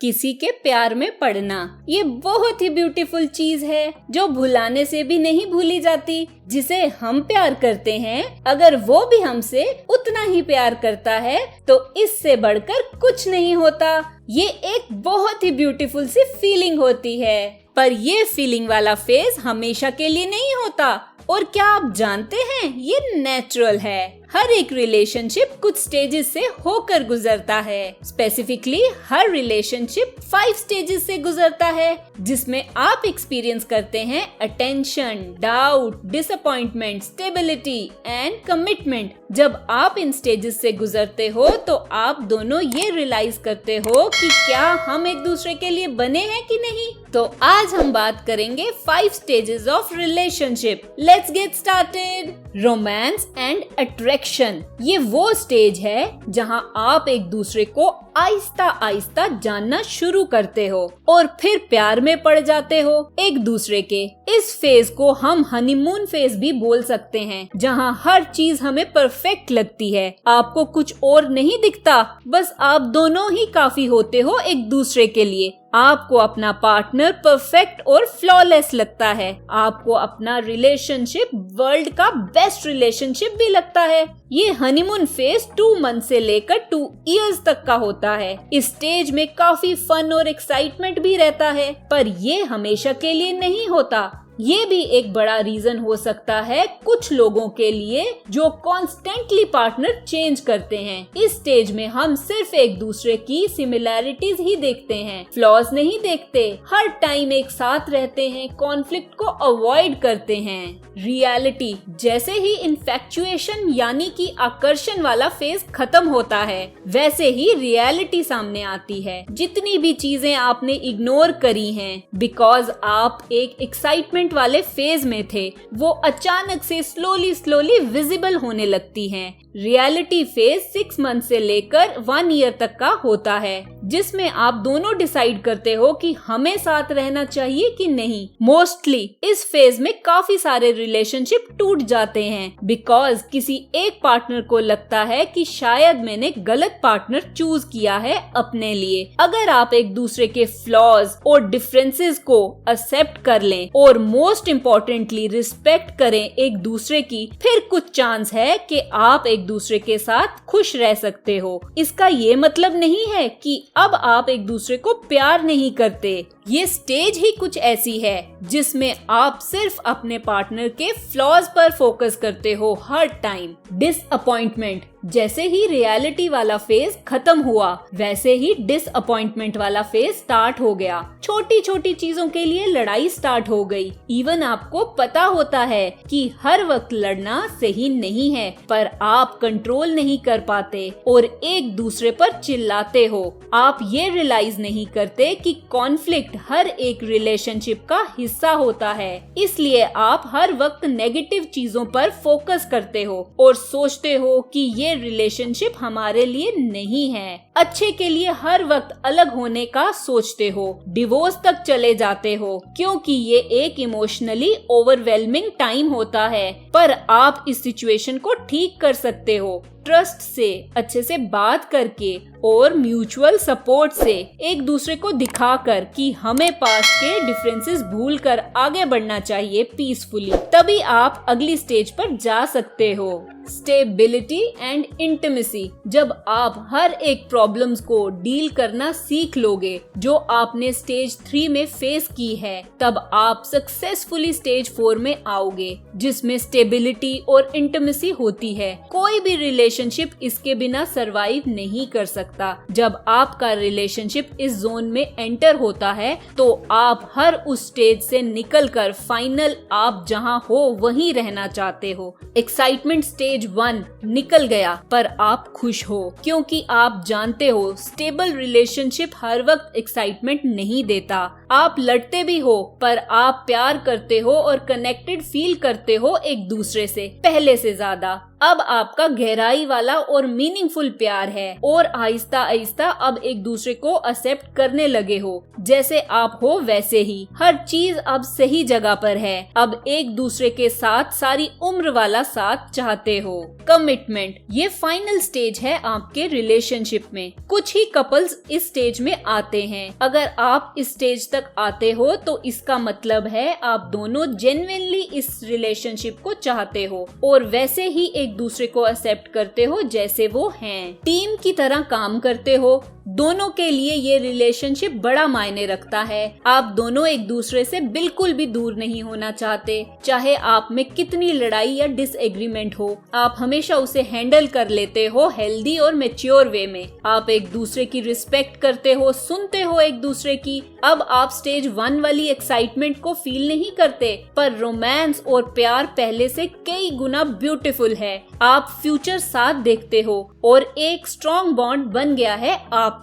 किसी के प्यार में पड़ना ये बहुत ही ब्यूटीफुल चीज है जो भुलाने से भी नहीं भूली जाती। जिसे हम प्यार करते हैं, अगर वो भी हमसे उतना ही प्यार करता है तो इससे बढ़कर कुछ नहीं होता। ये एक बहुत ही ब्यूटीफुल सी फीलिंग होती है, पर ये फीलिंग वाला फेज हमेशा के लिए नहीं होता। और क्या आप जानते हैं, ये नेचुरल है। हर एक रिलेशनशिप कुछ स्टेजेस से होकर गुजरता है। स्पेसिफिकली हर रिलेशनशिप 5 स्टेजेस से गुजरता है, जिसमें आप एक्सपीरियंस करते हैं attention, doubt, disappointment, stability and commitment. जब आप इन स्टेजेस से गुजरते हो तो आप दोनों ये रियलाइज करते हो कि क्या हम एक दूसरे के लिए बने हैं कि नहीं। तो आज हम बात करेंगे 5 stages of relationship. Let's get started. Romance and attraction, ये वो स्टेज है जहां आप एक दूसरे को आहिस्ता आहिस्ता जानना शुरू करते हो और फिर प्यार में पड़ जाते हो एक दूसरे के। इस फेज को हम हनीमून फेज भी बोल सकते हैं, जहां हर चीज हमें परफेक्ट लगती है। आपको कुछ और नहीं दिखता, बस आप दोनों ही काफी होते हो एक दूसरे के लिए। आपको अपना पार्टनर परफेक्ट और फ्लॉलेस लगता है। आपको अपना रिलेशनशिप वर्ल्ड का बेस्ट रिलेशनशिप भी लगता है। ये हनीमून फेज 2 मंथ से लेकर 2 इयर्स तक का होता है। इस स्टेज में काफी फन और एक्साइटमेंट भी रहता है, पर ये हमेशा के लिए नहीं होता। ये भी एक बड़ा रीजन हो सकता है कुछ लोगों के लिए जो कॉन्स्टेंटली पार्टनर चेंज करते हैं। इस स्टेज में हम सिर्फ एक दूसरे की सिमिलैरिटीज ही देखते हैं, फ्लॉज नहीं देखते। हर टाइम एक साथ रहते हैं, कॉन्फ्लिक्ट को अवॉइड करते हैं। रियलिटी, जैसे ही इन्फैक्चुएशन यानी कि आकर्षण वाला फेज खत्म होता है, वैसे ही रियलिटी सामने आती है। जितनी भी चीजें आपने इग्नोर करी हैं बिकॉज आप एक एक्साइटमेंट वाले फेज में थे, वो अचानक से स्लोली विजिबल होने लगती हैं। रियलिटी फेज 6 मंथ से लेकर 1 ईयर तक का होता है, जिसमें आप दोनों डिसाइड करते हो कि हमें साथ रहना चाहिए कि नहीं। मोस्टली इस फेज में काफी सारे रिलेशनशिप टूट जाते हैं बिकॉज किसी एक पार्टनर को लगता है कि शायद मैंने गलत पार्टनर चूज किया है अपने लिए। अगर आप एक दूसरे के फ्लॉज और डिफरेंसेस को एक्सेप्ट कर लें और मोस्ट इम्पोर्टेंटली रिस्पेक्ट करें एक दूसरे की, फिर कुछ चांस है कि आप एक दूसरे के साथ खुश रह सकते हो। इसका ये मतलब नहीं है कि अब आप एक दूसरे को प्यार नहीं करते। ये स्टेज ही कुछ ऐसी है जिसमें आप सिर्फ अपने पार्टनर के फ्लॉज पर फोकस करते हो हर टाइम। डिसअपॉइंटमेंट, जैसे ही रियलिटी वाला फेज खत्म हुआ, वैसे ही डिसअपॉइंटमेंट वाला फेज स्टार्ट हो गया। छोटी छोटी चीजों के लिए लड़ाई स्टार्ट हो गई। इवन आपको पता होता है कि हर वक्त लड़ना सही नहीं है, पर आप कंट्रोल नहीं कर पाते और एक दूसरे पर चिल्लाते हो। आप ये रियलाइज नहीं करते कि कॉन्फ्लिक्ट हर एक रिलेशनशिप का हिस्सा होता है, इसलिए आप हर वक्त नेगेटिव चीजों पर फोकस करते हो और सोचते हो कि ये रिलेशनशिप हमारे लिए नहीं है। अच्छे के लिए हर वक्त अलग होने का सोचते हो, डिवोर्स तक चले जाते हो, क्योंकि ये एक इमोशनली ओवरवेलमिंग टाइम होता है। पर आप इस सिचुएशन को ठीक कर सकते हो, ट्रस्ट से, अच्छे से बात करके और म्यूचुअल सपोर्ट से, एक दूसरे को दिखाकर कि हमें पास्ट के डिफरेंसेस भूलकर आगे बढ़ना चाहिए पीसफुली। तभी आप अगली स्टेज पर जा सकते हो। स्टेबिलिटी एंड इंटीमेसी, जब आप हर एक प्रॉब्लम्स को डील करना सीख लोगे जो आपने स्टेज 3 में फेस की है, तब आप सक्सेसफुली स्टेज 4 में आओगे, जिसमें स्टेबिलिटी और इंटीमेसी होती है। कोई भी रिलेशनशिप इसके बिना सरवाइव नहीं कर सकता। जब आपका रिलेशनशिप इस जोन में एंटर होता है तो आप हर उस स्टेज से निकलकर फाइनल आप जहां हो वहीं रहना चाहते हो। एक्साइटमेंट स्टेज 1 निकल गया, पर आप खुश हो क्योंकि आप जानते हो स्टेबल रिलेशनशिप हर वक्त एक्साइटमेंट नहीं देता। आप लड़ते भी हो, पर आप प्यार करते हो और कनेक्टेड फील करते हो एक दूसरे से पहले से ज्यादा। अब आपका गहराई वाला और मीनिंगफुल प्यार है और आहिस्ता आहिस्ता अब एक दूसरे को एक्सेप्ट करने लगे हो। जैसे आप हो वैसे ही, हर चीज अब सही जगह पर है। अब एक दूसरे के साथ सारी उम्र वाला साथ चाहते हो। कमिटमेंट, ये फाइनल स्टेज है आपके रिलेशनशिप में। कुछ ही कपल्स इस स्टेज में आते हैं। अगर आप इस स्टेज तक आते हो तो इसका मतलब है आप दोनों जेन्युइनली इस रिलेशनशिप को चाहते हो और वैसे ही एक दूसरे को एक्सेप्ट करते हो जैसे वो हैं। टीम की तरह काम करते हो। दोनों के लिए ये रिलेशनशिप बड़ा मायने रखता है। आप दोनों एक दूसरे से बिल्कुल भी दूर नहीं होना चाहते। चाहे आप में कितनी लड़ाई या डिसएग्रीमेंट हो, आप हमेशा उसे हैंडल कर लेते हो हेल्दी और मैच्योर वे में। आप एक दूसरे की रिस्पेक्ट करते हो, सुनते हो एक दूसरे की। अब आप स्टेज 1 वाली एक्साइटमेंट को फील नहीं करते, पर रोमांस और प्यार पहले से कई गुना ब्यूटीफुल है। आप फ्यूचर साथ देखते हो और एक स्ट्रॉन्ग बॉन्ड बन गया है आपका।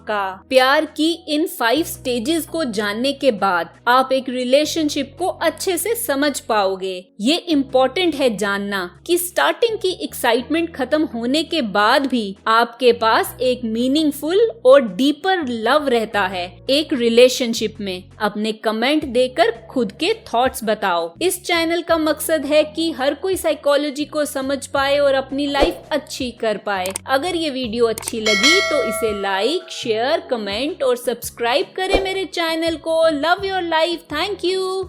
प्यार की इन 5 स्टेजेस को जानने के बाद आप एक रिलेशनशिप को अच्छे से समझ पाओगे। ये इम्पोर्टेंट है जानना कि स्टार्टिंग की एक्साइटमेंट खत्म होने के बाद भी आपके पास एक मीनिंगफुल और डीपर लव रहता है एक रिलेशनशिप में। अपने कमेंट देकर खुद के थॉट्स बताओ। इस चैनल का मकसद है कि हर कोई साइकोलॉजी को समझ पाए और अपनी लाइफ अच्छी कर पाए। अगर ये वीडियो अच्छी लगी तो इसे लाइक, शेयर, कमेंट और सब्सक्राइब करें मेरे चैनल को। Love your life. Thank you.